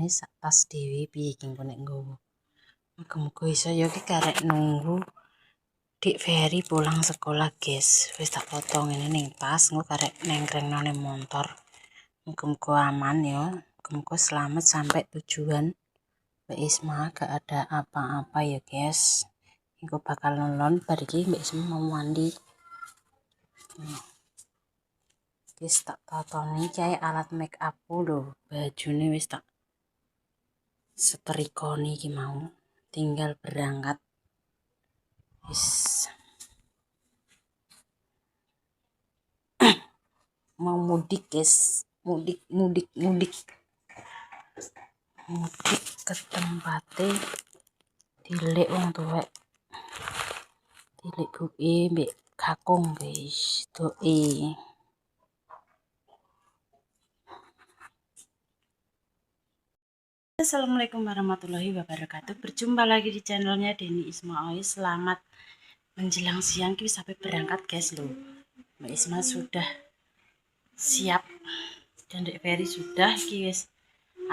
regane sak tas dhewe piye iki engko nek nggowo. Muga-muga iso ya iki karek nunggu Dik Ferry pulang sekolah, guys. Wis tak potong ini ning tas, engko karek nengkrengno ning motor. Muga-muga aman ya. Muga-muga selamat sampai tujuan. Mbak Isma gak ada apa-apa ya, guys. Engko bakal nonton bar iki Mbak Isma mau mandi. Wis tak totoni kae alat make upku lho. Bajune wis tak setrikoni iki mau. Tinggal berangkat. Wis mau mudik, guys. Mudik ke tempatnya dilek wong tuwek. Dilek buke mbek kakung, guys. Doe. Assalamualaikum warahmatullahi wabarakatuh. Berjumpa lagi di channelnya Denny Isma Ois. Selamat menjelang siang, kita sampai berangkat, guys loh. Mbak Isma sudah siap dan Dek Ferry sudah, guys.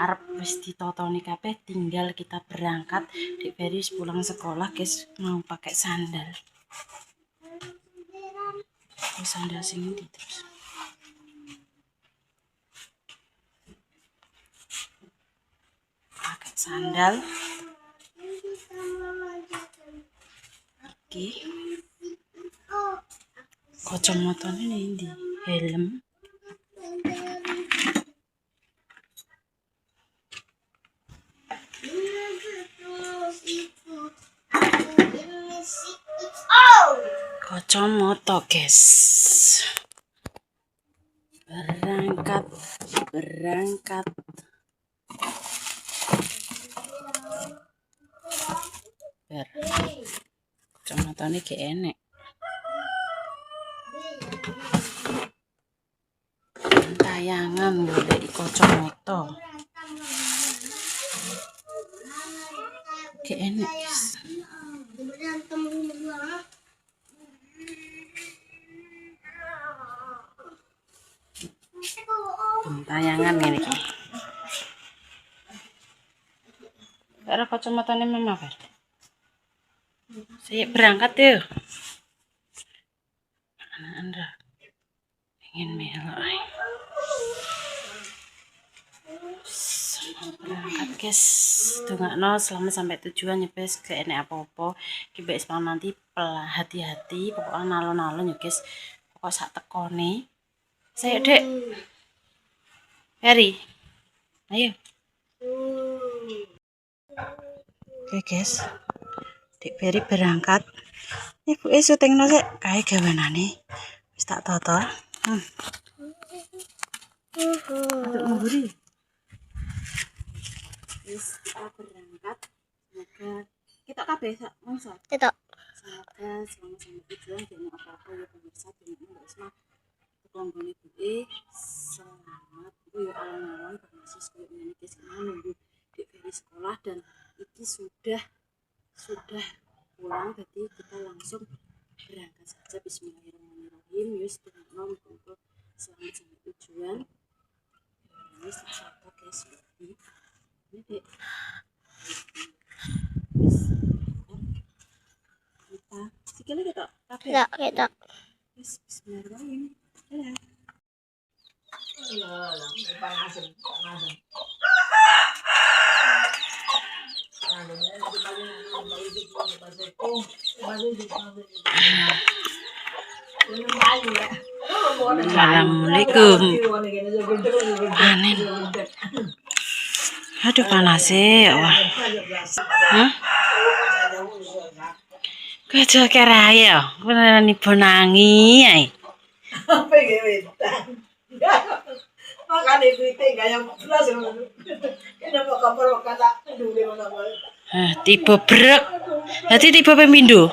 Arep wis ditotoni kabeh, tinggal kita berangkat. Dek Ferry pulang sekolah, guys, mau pakai sandal. Sandal sing ndi terus. Pakai sandal. Oke. Kacamatane ndi? Helm. Kacamata, guys. Berangkat. Kacamatane gak enek. Tayangan golek kacamata. Gak enek, guys. Tayangan ngene iki. Karo kacamatane Mama Fer. Saya berangkat yuk. Anak-anak ingin melok. Berangkat, guys. Dongakno selamat sampai tujuan ya, guys. Gak enek apa-apa. Ki Mbak Isma nanti hati-hati, pokoknya nalon-nalon ya, guys. Pokok sak tekone. Saya Dek. Ferry. Ayo. Oke, guys. Dek Ferry berangkat. Ibu syutingno sik kae gawanane. Wis tak toto. Aduh ngguri. Wis kita berangkat. Semoga kita kabeh sak mongso. Kita. Semoga selamat sampai tujuan dan apa-apa ya pemirsa dengan Mbak Isma. Konggone buke selamat. Yo alon-alon bermaksud koyo ngene guys, nunggu Dek Ferry sekolah dan iki sudah pulang, jadi kita langsung berangkat saja. Bismillahirrahmanirrahim. Yus tunggu selamat sampai tujuan. Yus satu guys ini Dek. Kita sikile kita kabeh. Ya, kita. Bismillahirrahmanirrahim. Assalamualaikum. Panen. Aduh panas ya Allah. Kacau keraya, beneran ibu nangi ay. Apa gitu? Makan ibu itu gaya plus ya. Kita mau kapal kata dulu mana. Tipe brek. Nanti tipe pemindo.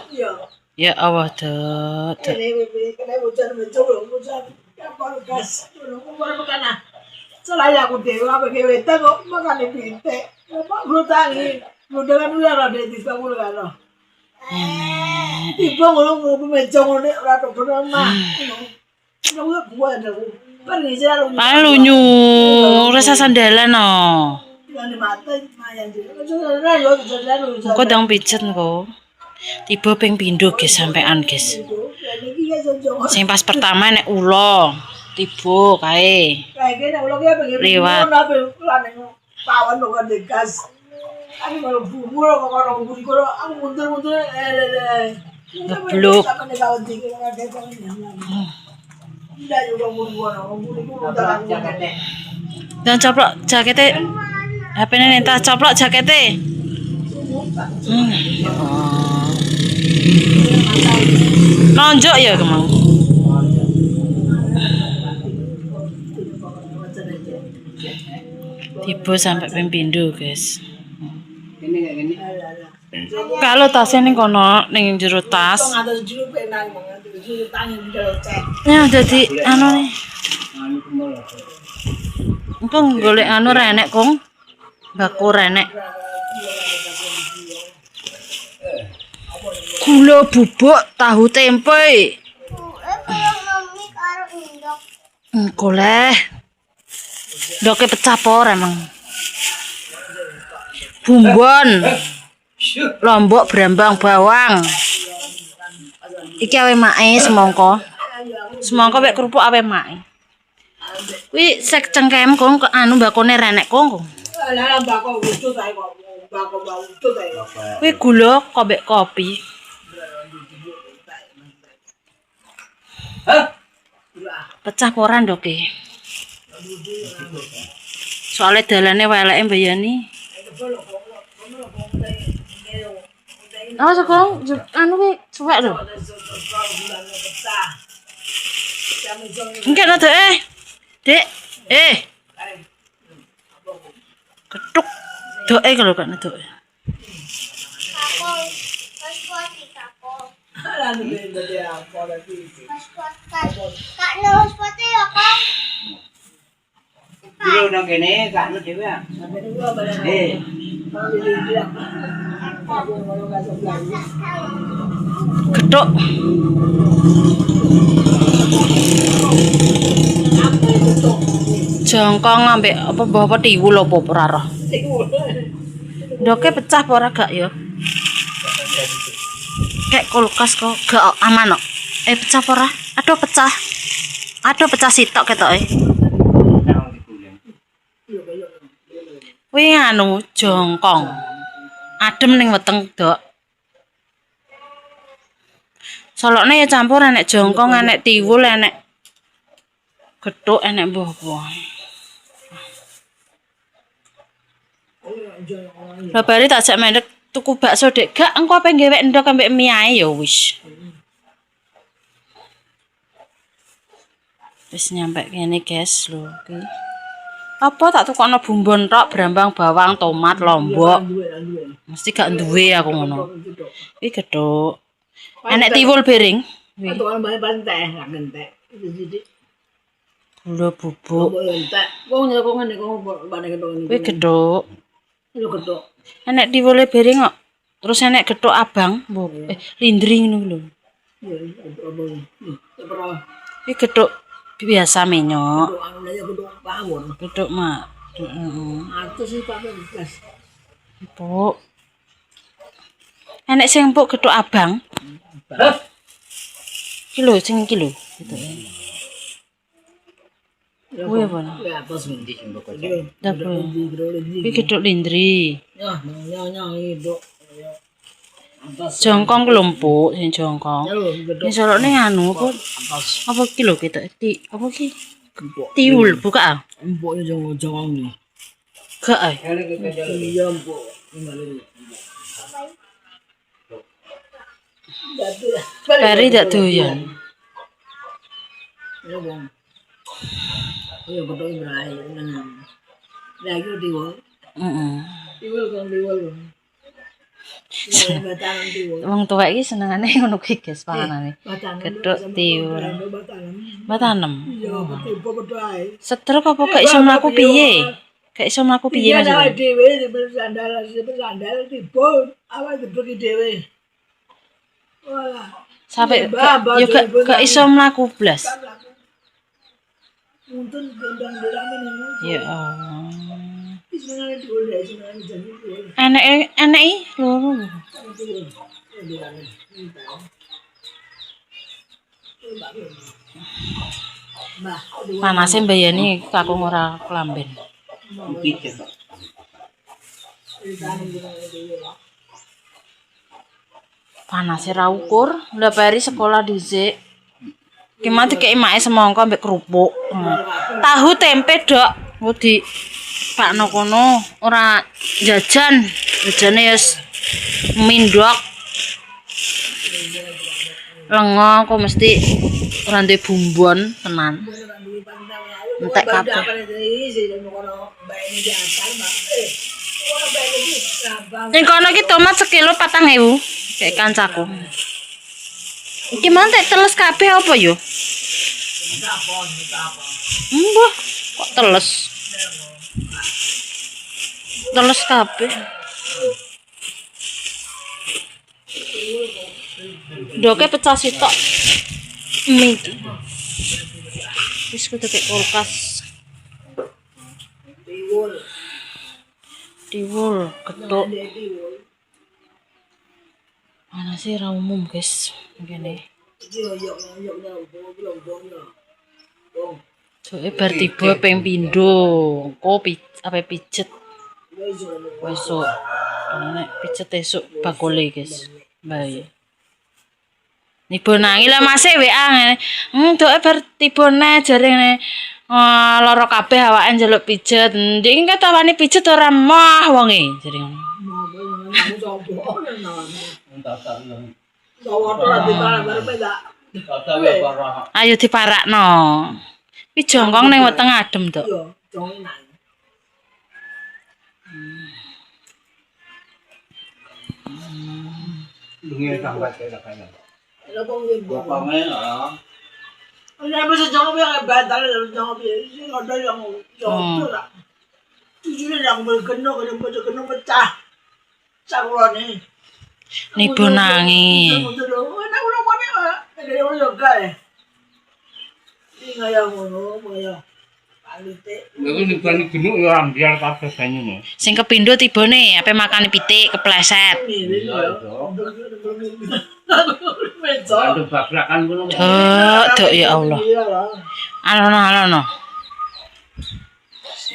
Ya Allah tuh. Ini kena hujan hujan. Kapal gas. Umur bukan. Selain aku dewa pakai weta kok makan ibu itu. Apa brutangi. Brutangan dulu ada di sekolah kan. Tipe ngomong mencong ini rata bernama. Palu nyu rasa sandalan no. Engko ndang pijet engko. Tiba ping pindho guys sampean guys. Sing pas pertama nek ula, tiba kae. Liwat. Pawon kok gas. Aku kalau bumbu kok orang bumbu aku mundur-mundur ngeblok. Dan coplok jakete. HP-ne nentah coplok jakete. Nonjok ya kemang. Tiba sampai ping pindho, guys. Kalau tasnya ning kono ning jero tas. Ya dadi anu nih. Engko golek anu renek, Kong. Baku renek. Gula bubuk tahu tempe. Goleh. Ndoke pecah por emang. Bumbon. Lombok brambang bawang. Iki awe mae semangka. Semangka mek kerupuk awe mae. Kuwi sek cengkem Kong anu bakone renek Kong. Lah bako wujud ae kok. Bako wujud ae. Kuwi gula kobek kopi. Hah? Pecah poran ndoke. Soale dalane weleke mbayani. Awas Kong, anu ki suwek lho. Engke lho, Dek. Ketuk. Doke kalau gak nedok. Dulu nang kene gak anu dhewe ah. Ketuk. Jongkong ambek apa bawa tiwul apa ora roh. Ndoke pecah apa ora gak ya? Kayak kulkas kok gak aman kok. Pecah apa ora? Aduh pecah. Aduh pecah sitok ketoke. Kuwi anu jongkong. Adem ning weteng, Dok. Solokne ya campur enek jongkong, enek tiwul, enek gethuk, enek mbah-mbah. Babare tak jak mendek tuku bakso Dek. Gak engko ape ngewek ndok ambek mie ae ya wis. Wis nyampe kene guys lho iki. Apa tak tukokno bumbon tok, brambang, bawang, tomat, lombok. Mesti gak duwe aku ngono. Iki gethuk. Enek tiwul bering. Tukang bae pantek, gak ngentek. Gula bubuk. Kuwi gethuk. Lho gethuk. Enek tiwule bering kok. Terus enek gethuk abang, lindri ngono lho. Iki gethuk biasa menyok. Gethuk mak. Atus iki Pak Mas. Empuk. Enek sing empuk gethuk abang. Iki lho sing iki lho. Kuwi apa? Ya atus ngendi sing mbok. Iki gethuk lindri. Ya, itu. Jongkong kelompok sing jongkong. Sing solone anu apa? Apa iki lho ketok apa iki? Tiwul buka ah. Empuk jongkong iki. Gak ah. Iya empuk. Kari dak doyan. Ya wong. Ya betul berai nang. Lagi tiwul. Tiwul kan tiwul. Wong tuwek iki senengane ngono kuwi guys panganane. Gethuk tiwul. Batanem. Iya, tiba padha ae. Setruk apa gak iso mlaku piye? Gak iso mlaku piye Mas? Ya dhewe bersandal tiba awak gethuk dhewe. Wah. Sampai gak iso mlaku blas. Untung gendang delane. Ya Allah. Enek loro. Panase mbayani kakung ora kelamben. Panase ra ukur, lah pari sekolah dhisik. Ki mau dikeki make semangka mbek kerupuk. Tahu tempe, Dok. Ku di pakno kono ora jajan. Jajane ya mindok. Lengo kok mesti ora duwe bumbon tenan. Entek kabeh. Ning kono iki tomat sekilo 4.000 kayak kancaku. Iki mau tak teles kabeh apa yo? Mbah, kok teles? Teles kabeh. Doke pecah sitok. Mie. Wis kudu kek kulkas. Diwul, getuk. Mana sih ra umum, guys. Ngene. Soe bar tiba ping pindho, engko apa pijet. Besok. Nek pijet esuk bakule, guys. Bae. Nibo nangi lah masih WA ngene. Doke bar tibone jarene lara kabeh awake njaluk pijet. Ndek ketawani pijet ora mah wonge jare ngono. Ayo diparakno. Pi jongkong ning weteng adem, Dok. Lungi tangkat kaya kaya. Ini bisa jawab yang batal dalam jawab ini ada yang jawab lah. Tujuh yang berkena kena pecah. Cakap ni. Nibo nangi. Nak ulang mana? Ada orang yang kaya. Ini yang mana? Mana? Lagi nih kan gunung ya ambil kabeh banyune. Sing kepindho tibone ape makane pitik kepleset. Aduh babrakan ngono. Dok ya Allah. Alono.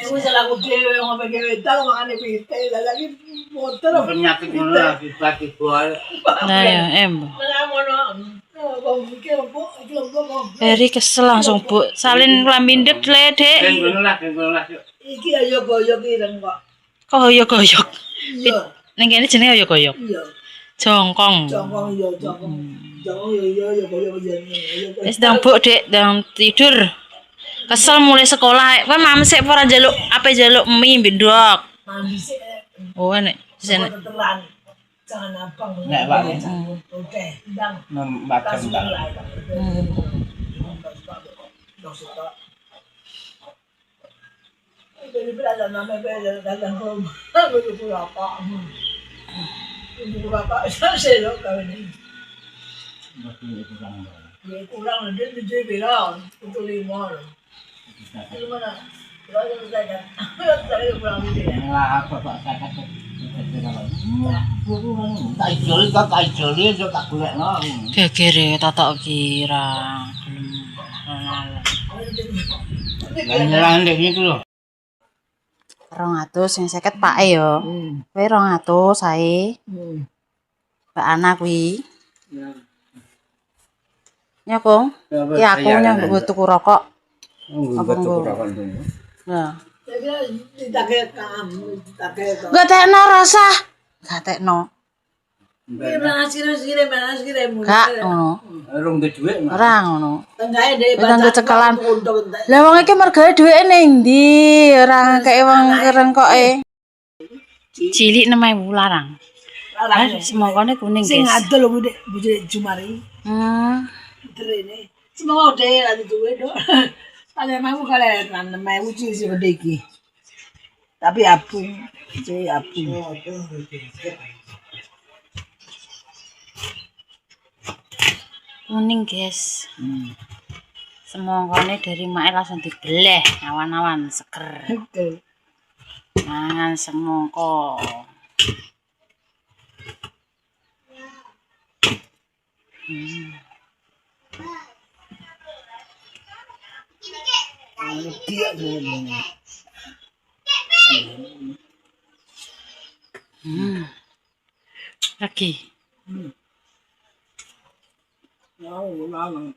Aku salah aku dhewe ngomong dhewe tau makane pitik lagi motor. Penyakit ngono lagi bagi boy. Nah ya, Eri kesel langsung, Bu. Salin klamindhet le, Dik. Ngono lah. Iki ayo goyok iki kok. Kok hoyok-hoyok. Iya. Ning kene jenenge hoyok-hoyok. Iya. Jongkong. Jongkong iya, jongkong. Jongkong iya goyok jenenge. Wis ndang, Bu, Dik, ndang tidur. Kesel mulai sekolah. Kowe mam sik ora njaluk ape njaluk mie bendok. Mandi sik. Oh, enek. Sene. Jangan abang. Nek Pak. Oke, ndang. Macam tak. Jadi berada nama datang ke rumah, begitu apa? Begitu apa? Saya loh kau ini. Kurang lebih 7 bilang untuk 5. Itu mana? Kalau saya kan, saya kurang lebih. Lah bapak kata tak joli yo tak golekno. Gegere tatok kira. Lah nyerang ndek niku lho. 200 sing 50 pake yo. Kowe 200 sae. Mbak Ana kuwi. Ya, Kong. Ki aku nyang mbok tuku rokok. Apa tuku rokok dulu. Nah. Tak Gak tekno rasa. Gak tekno. Gak ngono. Rong duwe dhuwit. Ora ngono. Tenggae deh Tanggo cekelan. Lah wong iki mergawe dhuwite ning ndi? Ora kaya wong kerengkoke. Cilik 6.000 larang. Semangkane kuning, Sing guys. adol Bu Dek, Bu Dek Jumari. Terene. Semua udah lagi duwe dok. Kalau mau kalian nanam mau cuci segede iki. Tapi apung, cuci apung. Kuning, guys. Semangkane dari mae langsung dibeleh, awan-awan seger. Mangan semongko. Dia ngomong. Lagi. Mau lang.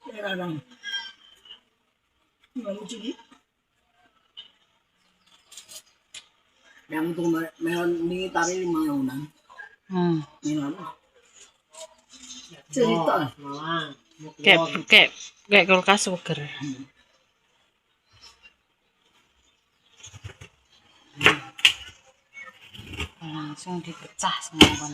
Kaya lang. Mau cuci. Yang tu meron ni tari mau nang. Meron. Cerita. Kayak kulkas seger. Langsung dipecah semua.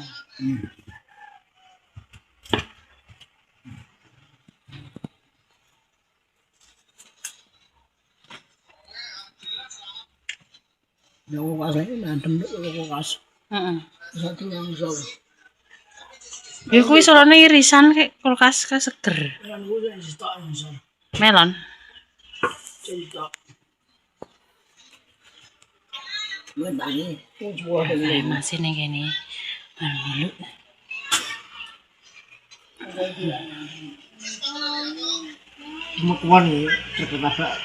Yang kulkas ini nantem dulu kulkas. Satu yang besar. Ya kuwi solone irisan kayak kulkas ka seger. Yang gue yang cerita yang besar. Melon. Cerita. Gue tadi. Gue tadi. Masih nih gini. Dulu. Nama kuan nih, terkata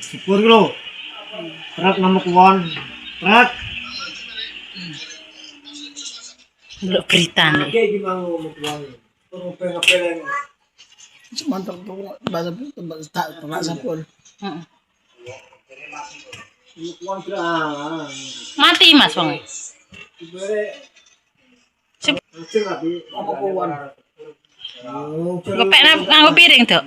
syukur lo. Berat nama kuan, berat. Belum berita nih. Kayak gimana nama kuan? Ngepel-ngepel. Mantap tuh bahasa tempat tak sapur. Kuan berang. Mati Mas Wong. Apa kuan? Ngepek nganggo piring, Dok.